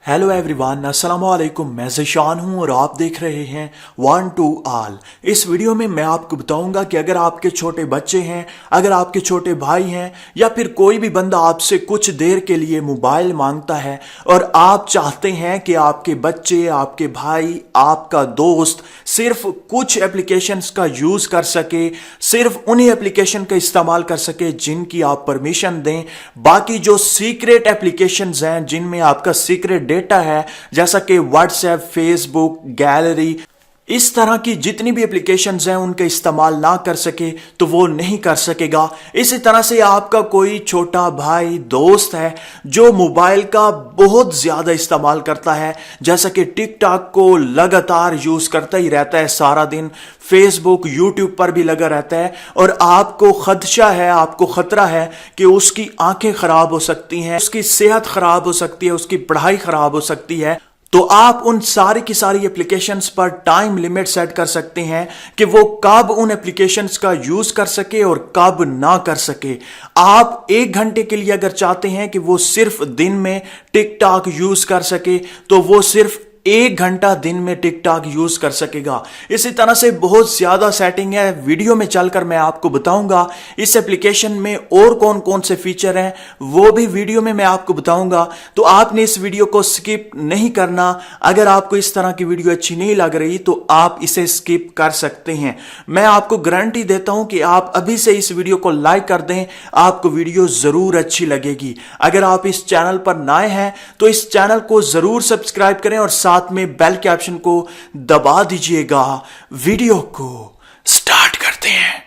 Hello everyone, अस्सलाम वालेकुम। मैं ज़िशान हूं और आप देख रहे हैं वन टू ऑल। इस वीडियो में मैं आपको बताऊंगा कि अगर आपके छोटे बच्चे हैं, अगर आपके छोटे भाई हैं या फिर कोई भी बंदा आपसे कुछ देर के लिए मोबाइल मांगता है और आप चाहते हैं कि आपके बच्चे, आपके भाई, आपका दोस्त सिर्फ कुछ एप्लीकेशंस का यूज़ कर सके, सिर्फ उन्हीं एप्लीकेशन का इस्तेमाल कर सके जिनकी आप परमिशन दें। बाकी जो सीक्रेट एप्लीकेशंस हैं जिनमें आपका सीक्रेट डेटा है, जैसा कि व्हाट्सएप, फेसबुक, गैलरी, इस तरह की जितनी भी एप्लीकेशंस हैं उनका इस्तेमाल ना कर सके तो वो नहीं कर सकेगा। इसी तरह से आपका कोई छोटा भाई, दोस्त है जो मोबाइल का बहुत ज्यादा इस्तेमाल करता है, जैसा कि टिकटॉक को लगातार यूज करता ही रहता है सारा दिन, फेसबुक, यूट्यूब पर भी लगा रहता है और आपको खदशा है, आपको खतरा है कि उसकी आंखें खराब हो सकती हैं, उसकी सेहत खराब हो सकती है, उसकी पढ़ाई खराब हो सकती है, तो आप उन सारी की सारी एप्लीकेशंस पर टाइम लिमिट सेट कर सकते हैं कि वो कब उन एप्लीकेशंस का यूज कर सके और कब ना कर सके। आप 1 घंटे के लिए अगर चाहते हैं कि वो सिर्फ दिन में टिकटॉक यूज कर सके तो वो सिर्फ 1 घंटा दिन में टिकटॉक यूज कर सकेगा। इसी तरह से बहुत ज्यादा सेटिंग है, वीडियो में चलकर मैं आपको बताऊंगा। इस एप्लीकेशन में और कौन कौन से फीचर हैं वो भी वीडियो में मैं आपको बताऊंगा, तो आपने इस वीडियो को स्किप नहीं करना। अगर आपको इस तरह की वीडियो अच्छी नहीं लग रही तो आप इसे स्किप कर सकते हैं। मैं आपको गारंटी देता हूं कि आप अभी से इस वीडियो को लाइक कर दें, आपको वीडियो जरूर अच्छी लगेगी। अगर आप इस चैनल पर नए हैं तो इस चैनल को जरूर सब्सक्राइब करें और साथ में बेल के ऑप्शन को दबा दीजिएगा। वीडियो को स्टार्ट करते हैं।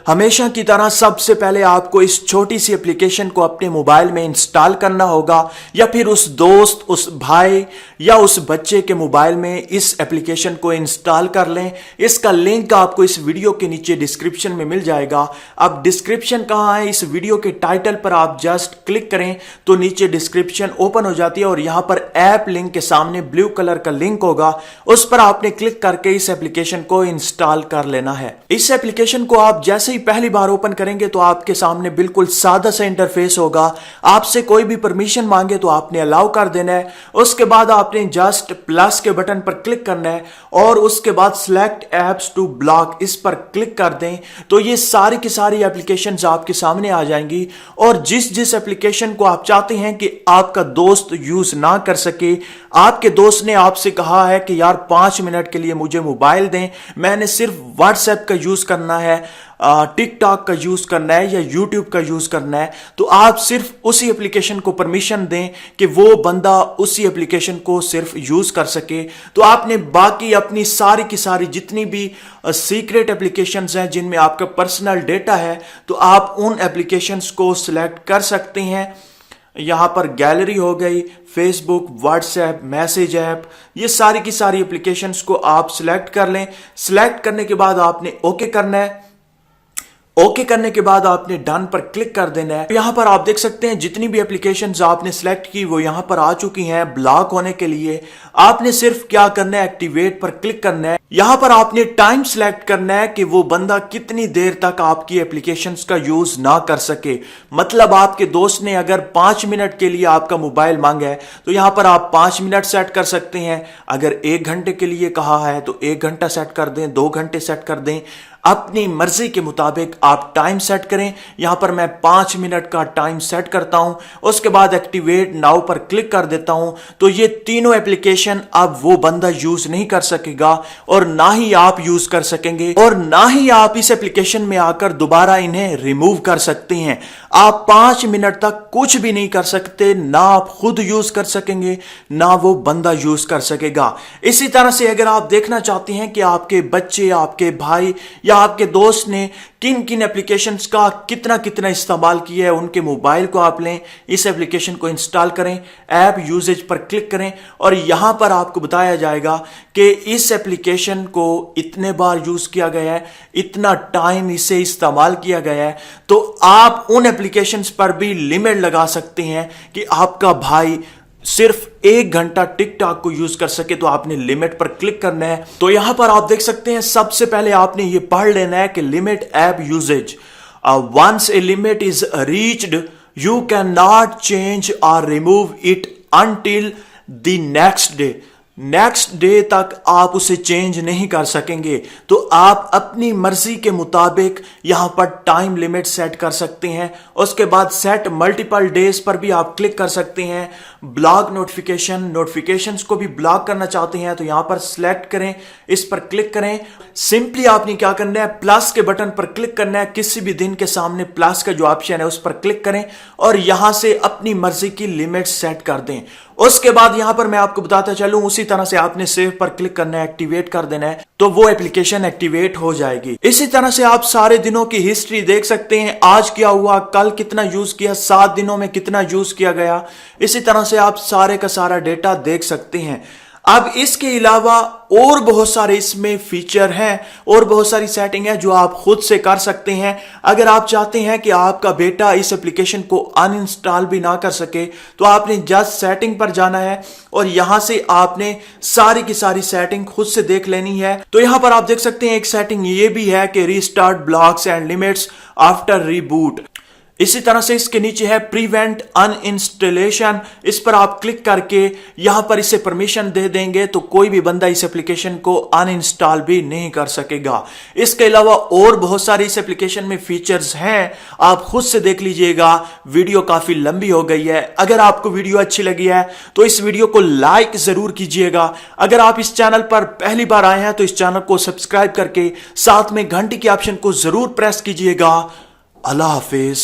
हमेशा की तरह सबसे पहले आपको इस छोटी सी एप्लीकेशन को अपने मोबाइल में इंस्टॉल करना होगा, या फिर उस दोस्त, उस भाई या उस बच्चे के मोबाइल में इस एप्लीकेशन को इंस्टॉल कर लें। इसका लिंक आपको इस वीडियो के नीचे डिस्क्रिप्शन में मिल जाएगा। अब डिस्क्रिप्शन कहाँ है? इस वीडियो के टाइटल पर आप जस्ट क्लिक करें तो नीचे डिस्क्रिप्शन ओपन हो जाती है और यहां पर ऐप लिंक के सामने ब्लू कलर का लिंक होगा, उस पर आपने क्लिक करके इस एप्लीकेशन को इंस्टॉल कर लेना है। इस एप्लीकेशन को आप जैसे पहली बार ओपन करेंगे तो आपके सामने बिल्कुल सादा सा इंटरफेस होगा। आपसे कोई भी परमिशन मांगे तो आपने अलाउ कर देना है। उसके बाद आपने जस्ट प्लस के बटन पर क्लिक करना है और उसके बाद सिलेक्ट एप्स टू ब्लॉक, इस पर क्लिक कर दें तो ये सारी की सारी एप्लीकेशंस आपके सामने आ जाएंगी। और जिस जिस एप्लीकेशन को आप चाहते हैं कि आपका दोस्त यूज ना कर सके, आपके दोस्त ने आपसे कहा है कि यार 5 मिनट के लिए मुझे मोबाइल दें, मैंने सिर्फ व्हाट्सएप का यूज करना है, टिकटॉक का यूज करना है या यूट्यूब का यूज करना है, तो आप सिर्फ उसी एप्लीकेशन को परमिशन दें कि वो बंदा उसी एप्लीकेशन को सिर्फ यूज कर सके। तो आपने बाकी अपनी सारी की सारी जितनी भी सीक्रेट एप्लीकेशंस हैं जिनमें आपका पर्सनल डेटा है, तो आप उन एप्लीकेशंस को सिलेक्ट कर सकते हैं। यहां पर गैलरी हो गई, फेसबुक, व्हाट्सएप, मैसेज ऐप, ये सारी की सारी एप्लीकेशंस को आप सिलेक्ट कर लें। सिलेक्ट करने के बाद आपने ओके करना है। ओके करने के बाद आपने डन पर क्लिक कर देना है। यहां पर आप देख सकते हैं जितनी भी एप्लीकेशंस आपने सिलेक्ट की वो यहां पर आ चुकी हैं ब्लॉक होने के लिए। आपने सिर्फ क्या करना है, एक्टिवेट पर क्लिक करना है। यहां पर आपने टाइम सिलेक्ट करना है कि वो बंदा कितनी देर तक आपकी एप्लीकेशंस का यूज ना कर सके। मतलब आपके दोस्त ने अगर 5 मिनट के लिए आपका मोबाइल मांगा है तो यहां पर आप 5 मिनट सेट कर सकते हैं। अगर 1 घंटे के लिए कहा है तो 1 घंटा सेट कर दें, 2 घंटे सेट कर दें, अपनी मर्जी के मुताबिक आप टाइम सेट करें। यहां पर मैं 5 मिनट का टाइम सेट करता हूं, उसके बाद एक्टिवेट नाउ पर क्लिक कर देता हूं तो ये तीनों एप्लीकेशन अब वो बंदा यूज नहीं कर सकेगा और ना ही आप यूज कर सकेंगे और ना ही आप इस एप्लीकेशन में आकर दोबारा इन्हें रिमूव कर सकते हैं। आप 5 मिनट तक कुछ भी नहीं कर सकते, ना आप खुद यूज कर सकेंगे ना वो बंदा यूज कर सकेगा। इसी तरह से अगर आप देखना चाहते हैं कि आपके बच्चे, आपके भाई या आपके दोस्त ने किन किन एप्लीकेशंस का कितना कितना इस्तेमाल किया है, उनके मोबाइल को आप लें, इस एप्लीकेशन को इंस्टॉल करें, ऐप यूजेज पर क्लिक करें और यहां पर आपको बताया जाएगा कि इस एप्लीकेशन को इतने बार यूज किया गया है, इतना टाइम इसे इस्तेमाल किया गया है। तो आप उन एप्लीकेशंस पर भी लिमिट लगा सकते हैं कि आपका भाई सिर्फ 1 घंटा टिक टॉक को यूज कर सके तो आपने लिमिट पर क्लिक करना है। तो यहां पर आप देख सकते हैं सबसे पहले आपने ये पढ़ लेना है कि limit app usage, once a limit is reached you can not change और remove it until the next day तक आप उसे चेंज नहीं कर सकेंगे। तो आप अपनी मर्जी के मुताबिक यहां पर टाइम लिमिट सेट कर सकते हैं। उसके बाद सेट मल्टीपल डेज पर भी आप क्लिक कर सकते हैं। ब्लॉक नोटिफिकेशंस को भी ब्लॉक करना चाहते हैं तो यहां पर सिलेक्ट करें, इस पर क्लिक करें। सिंपली आपने क्या करना है, प्लस के बटन पर क्लिक करना है। किसी भी दिन के सामने प्लस का जो ऑप्शन है उस पर क्लिक करें और यहां से अपनी मर्जी की लिमिट सेट कर दें। उसके बाद यहां पर मैं आपको बताता चलूं, उसी तरह से आपने सेव पर क्लिक करना है, एक्टिवेट कर देना है, तो वो एप्लीकेशन एक्टिवेट हो जाएगी। इसी तरह से आप सारे दिनों की हिस्ट्री देख सकते हैं, आज क्या हुआ, कल कितना यूज किया, 7 दिनों में कितना यूज किया गया। इसी तरह से आप सारे का सारा डेटा देख सकते हैं। अब इसके अलावा और बहुत सारे इसमें फीचर हैं और बहुत सारी सेटिंग है जो आप खुद से कर सकते हैं। अगर आप चाहते हैं कि आपका बेटा इस एप्लीकेशन को अनइंस्टॉल भी ना कर सके तो आपने जस्ट सेटिंग पर जाना है और यहां से आपने सारी की सारी सेटिंग खुद से देख लेनी है। तो यहां पर आप देख सकते हैं एक सेटिंग ये भी है कि restart blocks and limits after reboot. इसी तरह से इसके नीचे है प्रिवेंट अनइंस्टॉलेशन, इस पर आप क्लिक करके यहां पर इसे परमिशन दे देंगे तो कोई भी बंदा इस एप्लीकेशन को अनइंस्टॉल भी नहीं कर सकेगा। इसके अलावा और बहुत सारी इस एप्लीकेशन में फीचर्स हैं, आप खुद से देख लीजिएगा। वीडियो काफी लंबी हो गई है। अगर आपको वीडियो अच्छी लगी है तो इस वीडियो को लाइक जरूर कीजिएगा। अगर आप इस चैनल पर पहली बार आए हैं तो इस चैनल को सब्सक्राइब करके साथ में घंटी के ऑप्शन को जरूर प्रेस कीजिएगा। अल्लाह हाफिज।